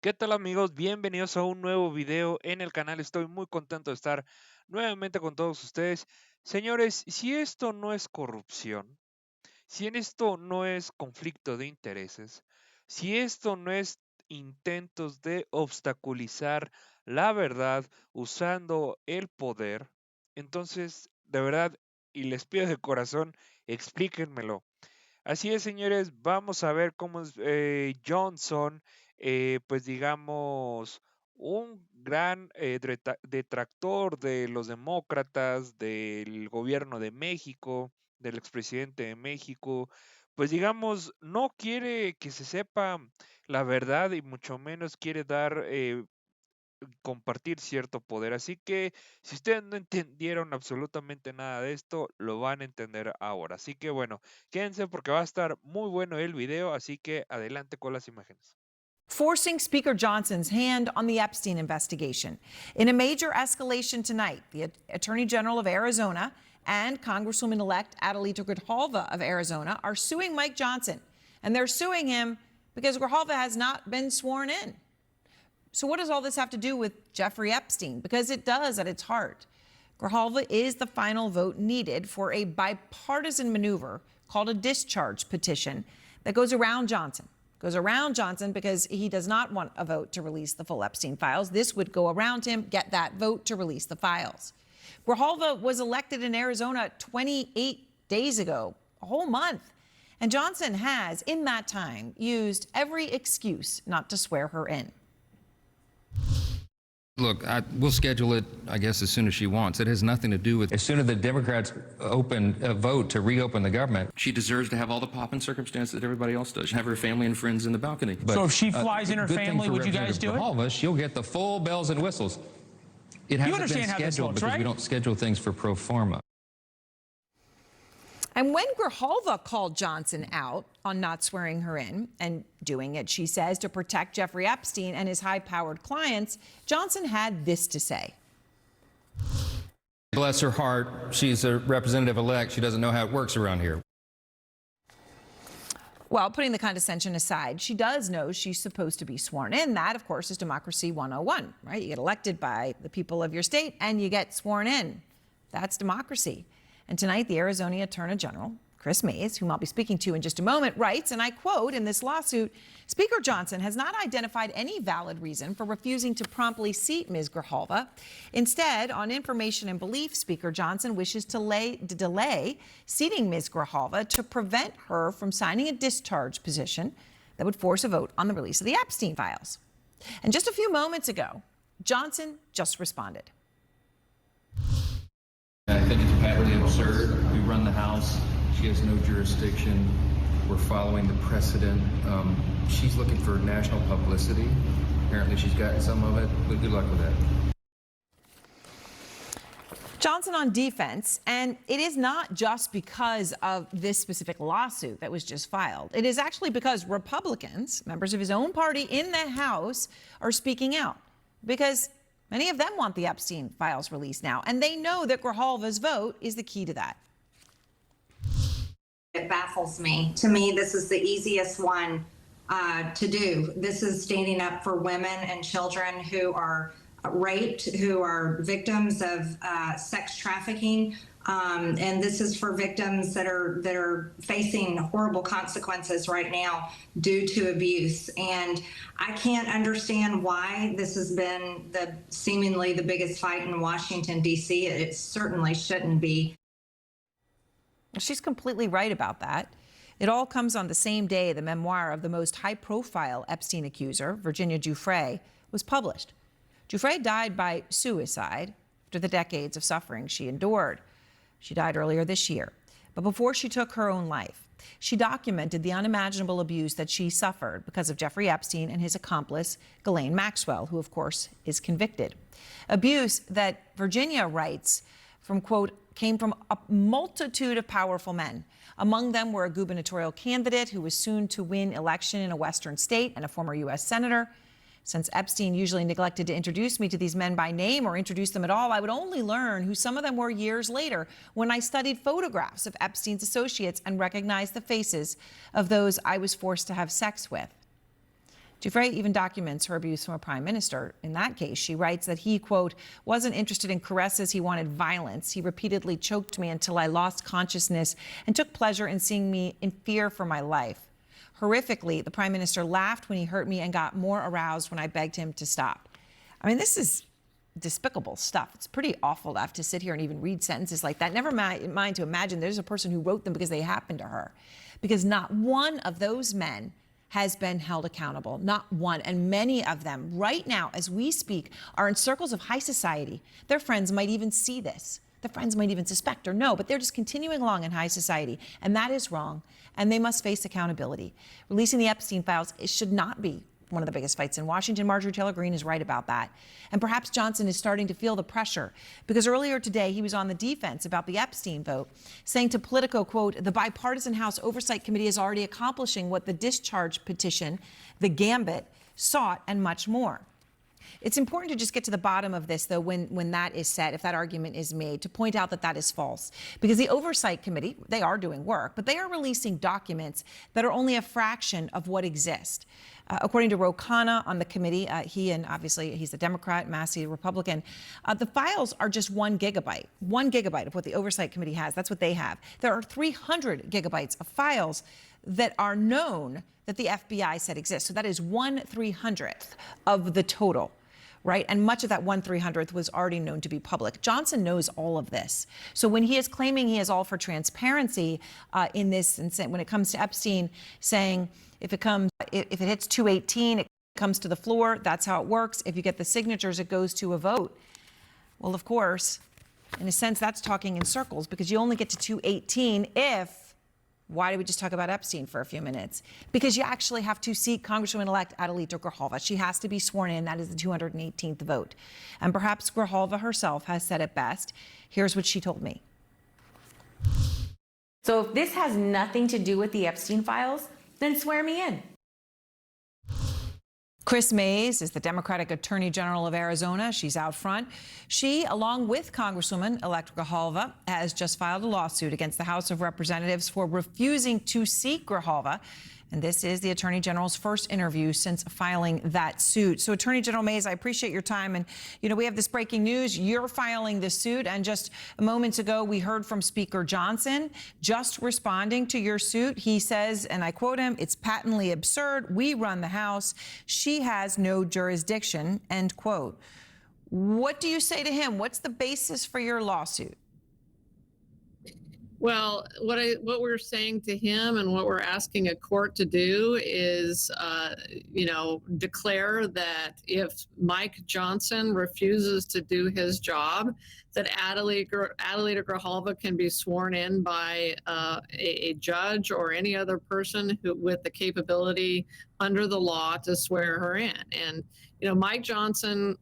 ¿Qué tal amigos? Bienvenidos a un nuevo video en el canal. Estoy muy contento de estar nuevamente con todos ustedes. Señores, si esto no es corrupción, si en esto no es conflicto de intereses, si esto no es intentos de obstaculizar la verdad usando el poder, entonces, de verdad, y les pido de corazón, explíquenmelo. Así es, señores, vamos a ver cómo es Johnson, pues digamos, un gran detractor de los demócratas, del gobierno de México, del expresidente de México, pues digamos, no quiere que se sepa la verdad y mucho menos quiere dar compartir cierto poder. Así que si ustedes no entendieron absolutamente nada de esto, lo van a entender ahora. Así que bueno, quédense porque va a estar muy bueno el video, así que adelante con las imágenes. Forcing Speaker Johnson's hand on the Epstein investigation. In a major escalation tonight, the Attorney General of Arizona and Congresswoman-elect Adelita Grijalva of Arizona are suing Mike Johnson, and they're suing him because Grijalva has not been sworn in. So what does all this have to do with Jeffrey Epstein? Because it does at its heart. Grijalva is the final vote needed for a bipartisan maneuver called a discharge petition that goes around Johnson. Because he does not want a vote to release the full Epstein files. This would go around him, get that vote to release the files. Grijalva was elected in Arizona 28 days ago, a whole month. And Johnson has, in that time, used every excuse not to swear her in. Look, we'll schedule it, I guess, as soon as she wants. It has nothing to do with... As soon as the Democrats vote to reopen the government. She deserves to have all the pomp and circumstance that everybody else does. Have her family and friends in the balcony. But, so if she flies in her family, would you guys do it? All of us, she'll get the full bells and whistles. It hasn't been scheduled because we don't schedule things for pro forma. And when Grijalva called Johnson out on not swearing her in, and doing it, she says, to protect Jeffrey Epstein and his high-powered clients, Johnson had this to say. Bless her heart, she's a representative-elect. She doesn't know how it works around here. Well, putting the condescension aside, she does know she's supposed to be sworn in. That, of course, is democracy 101, right? You get elected by the people of your state and you get sworn in. That's democracy. And tonight, the Arizona Attorney General, Chris Mays, whom I'll be speaking to in just a moment, writes, and I quote in this lawsuit, Speaker Johnson has not identified any valid reason for refusing to promptly seat Ms. Grijalva. Instead, on information and belief, Speaker Johnson wishes to delay seating Ms. Grijalva to prevent her from signing a discharge position that would force a vote on the release of the Epstein files. And just a few moments ago, Johnson just responded. I think it's patently absurd. We run the House. She has no jurisdiction. We're following the precedent. She's looking for national publicity. Apparently she's gotten some of it, but good luck with that. Johnson on defense, and it is not just because of this specific lawsuit that was just filed. It is actually because Republicans, members of his own party in the House, are speaking out because many of them want the Epstein files released now, and they know that Grijalva's vote is the key to that. It baffles me. To me, this is the easiest one to do. This is standing up for women and children who are raped, who are victims of sex trafficking. And this is for victims that are facing horrible consequences right now due to abuse. And I can't understand why this has been seemingly the biggest fight in Washington, D.C. It certainly shouldn't be. She's completely right about that. It all comes on the same day the memoir of the most high-profile Epstein accuser, Virginia Giuffre, was published. Giuffre died by suicide after the decades of suffering she endured. She died earlier this year. But before she took her own life, she documented the unimaginable abuse that she suffered because of Jeffrey Epstein and his accomplice, Ghislaine Maxwell, who, of course, is convicted. Abuse that Virginia writes from, quote, came from a multitude of powerful men. Among them were a gubernatorial candidate who was soon to win election in a Western state and a former U.S. senator. Since Epstein usually neglected to introduce me to these men by name or introduce them at all, I would only learn who some of them were years later when I studied photographs of Epstein's associates and recognized the faces of those I was forced to have sex with. Giuffre even documents her abuse from a prime minister. In that case, she writes that he, quote, wasn't interested in caresses, he wanted violence. He repeatedly choked me until I lost consciousness and took pleasure in seeing me in fear for my life. Horrifically, the prime minister laughed when he hurt me and got more aroused when I begged him to stop. I mean, this is despicable stuff. It's pretty awful to have to sit here and even read sentences like that. Never mind to imagine there's a person who wrote them because they happened to her. Because not one of those men has been held accountable, not one. And many of them right now, as we speak, are in circles of high society. Their friends might even see this. Their friends might even suspect or know, but they're just continuing along in high society. And that is wrong. And they must face accountability. Releasing the Epstein files, it should not be one of the biggest fights in Washington. Marjorie Taylor Greene is right about that. And perhaps Johnson is starting to feel the pressure because earlier today he was on the defense about the Epstein vote, saying to Politico, quote, the bipartisan House Oversight Committee is already accomplishing what the discharge petition, the gambit, sought and much more. It's important to just get to the bottom of this, though, when that is said, if that argument is made, to point out that that is false. Because the Oversight Committee, they are doing work, but they are releasing documents that are only a fraction of what exist. According to Ro Khanna on the committee, he and obviously he's a Democrat, Massey, a Republican, the files are just 1 gigabyte. 1 gigabyte of what the Oversight Committee has. That's what they have. There are 300 gigabytes of files that are known that the FBI said exist. So that is 1/300th of the total. Right? And much of that 1/300th was already known to be public. Johnson knows all of this. So when he is claiming he is all for transparency in this, and when it comes to Epstein, saying if it hits 218, it comes to the floor, that's how it works. If you get the signatures, it goes to a vote. Well, of course, in a sense, that's talking in circles because you only get to 218 if. Why did we just talk about Epstein for a few minutes? Because you actually have to seat Congresswoman-elect Adelita Grijalva. She has to be sworn in. That is the 218th vote. And perhaps Grijalva herself has said it best. Here's what she told me. So if this has nothing to do with the Epstein files, then swear me in. Chris Mays is the Democratic Attorney General of Arizona. She's out front. She, along with Congresswoman-elect Grijalva, has just filed a lawsuit against the House of Representatives for refusing to seat Grijalva. And this is the Attorney General's first interview since filing that suit. So, Attorney General Mays, I appreciate your time. And, we have this breaking news. You're filing the suit. And just moments ago, we heard from Speaker Johnson just responding to your suit. He says, and I quote him, "It's patently absurd. We run the House. She has no jurisdiction," end quote. What do you say to him? What's the basis for your lawsuit? Well, what we're saying to him and what we're asking a court to do is, declare that if Mike Johnson refuses to do his job, that Adelita Grijalva can be sworn in by a judge or any other person with the capability under the law to swear her in. And Mike Johnson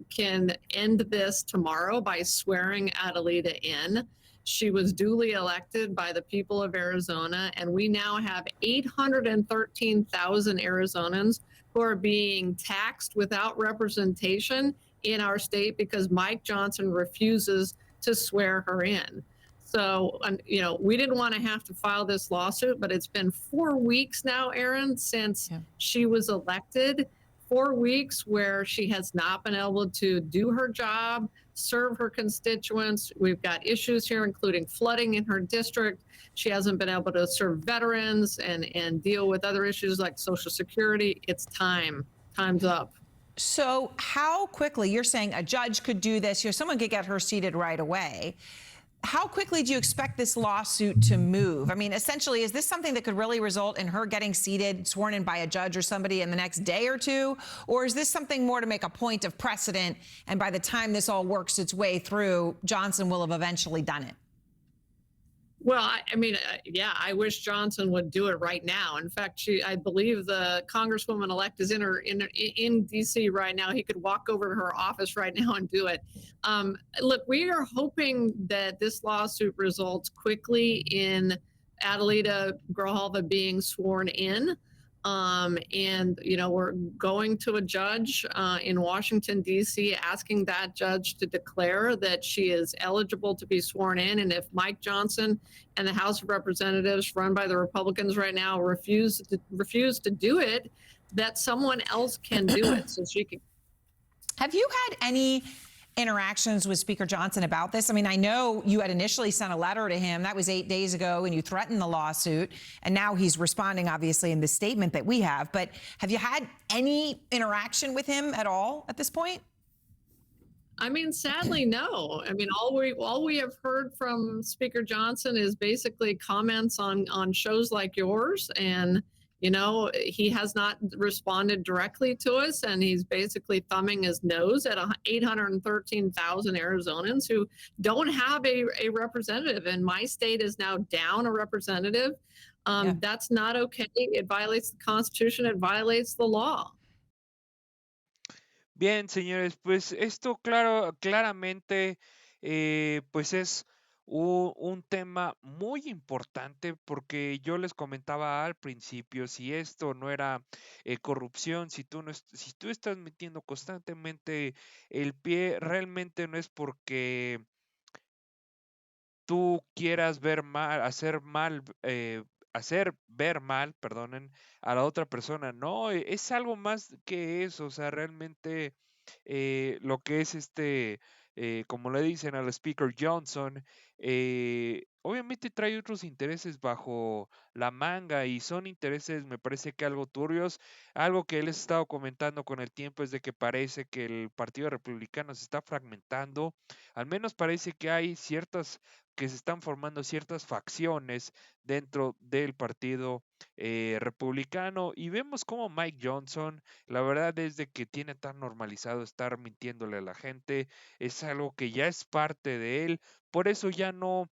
can end this tomorrow by swearing Adelita in. She was duly elected by the people of Arizona, and we now have 813,000 Arizonans who are being taxed without representation in our state because Mike Johnson refuses to swear her in. So, we didn't want to have to file this lawsuit, but it's been 4 weeks now, Aaron, since she was elected. 4 weeks where she has not been able to do her job, serve her constituents. We've got issues here, including flooding in her district. She hasn't been able to serve veterans and deal with other issues like Social Security. It's time. Time's up. So how quickly, you're saying a judge could do this, someone could get her seated right away. How quickly do you expect this lawsuit to move? I mean, essentially, is this something that could really result in her getting seated, sworn in by a judge or somebody in the next day or two? Or is this something more to make a point of precedent, and by the time this all works its way through, Johnson will have eventually done it? Well, I wish Johnson would do it right now. In fact, I believe the Congresswoman-elect is in D.C. right now. He could walk over to her office right now and do it. Look, we are hoping that this lawsuit results quickly in Adelita Grijalva being sworn in. We're going to a judge in Washington, D.C., asking that judge to declare that she is eligible to be sworn in. And if Mike Johnson and the House of Representatives, run by the Republicans right now, refuse to do it, that someone else can do it, so she can. Have you had any interactions with Speaker Johnson about this? I mean, I know you had initially sent a letter to him. That was 8 days ago, and you threatened the lawsuit. And now he's responding, obviously, in the statement that we have. But have you had any interaction with him at all at this point? I mean, sadly, no. I mean, all we have heard from Speaker Johnson is basically comments on shows like yours, and you know, he has not responded directly to us, and he's basically thumbing his nose at 813,000 Arizonans who don't have a representative. And my state is now down a representative. That's not okay. It violates the Constitution. It violates the law. Bien, señores, pues esto claramente pues es un tema muy importante porque yo les comentaba al principio, si esto no era corrupción, si si tú estás metiendo constantemente el pie, realmente no es porque tú quieras ver mal, hacer ver mal, perdonen, a la otra persona. No, es algo más que eso, o sea, realmente lo que es como le dicen al Speaker Johnson, obviamente trae otros intereses bajo la manga y son intereses, me parece que algo turbios. Algo que él ha estado comentando con el tiempo es de que parece que el Partido Republicano se está fragmentando, al menos parece que hay que se están formando ciertas facciones dentro del Partido Republicano y vemos como Mike Johnson, la verdad es de que tiene tan normalizado estar mintiéndole a la gente, es algo que ya es parte de él, por eso ya no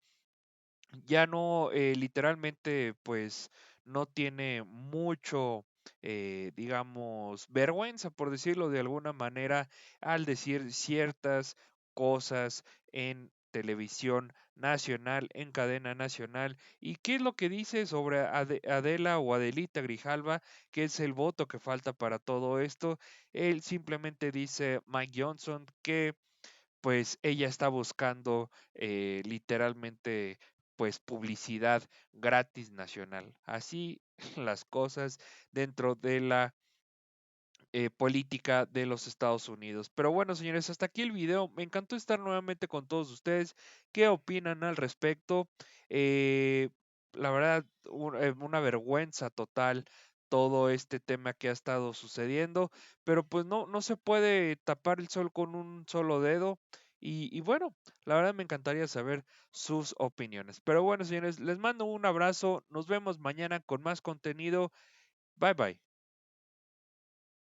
literalmente pues no tiene mucho, digamos, vergüenza, por decirlo de alguna manera, al decir ciertas cosas en televisión nacional, en cadena nacional. ¿Y qué es lo que dice sobre Adela o Adelita Grijalva, que es el voto que falta para todo esto? Él simplemente dice, Mike Johnson, que pues ella está buscando literalmente pues publicidad gratis nacional. Así las cosas dentro de la política de los Estados Unidos. Pero bueno, señores, hasta aquí el video. Me encantó estar nuevamente con todos ustedes. ¿Qué opinan al respecto? La verdad, una vergüenza total todo este tema que ha estado sucediendo, pero pues no se puede tapar el sol con un solo dedo. Y bueno, la verdad me encantaría saber sus opiniones. Pero bueno, señores, les mando un abrazo. Nos vemos mañana con más contenido. Bye bye.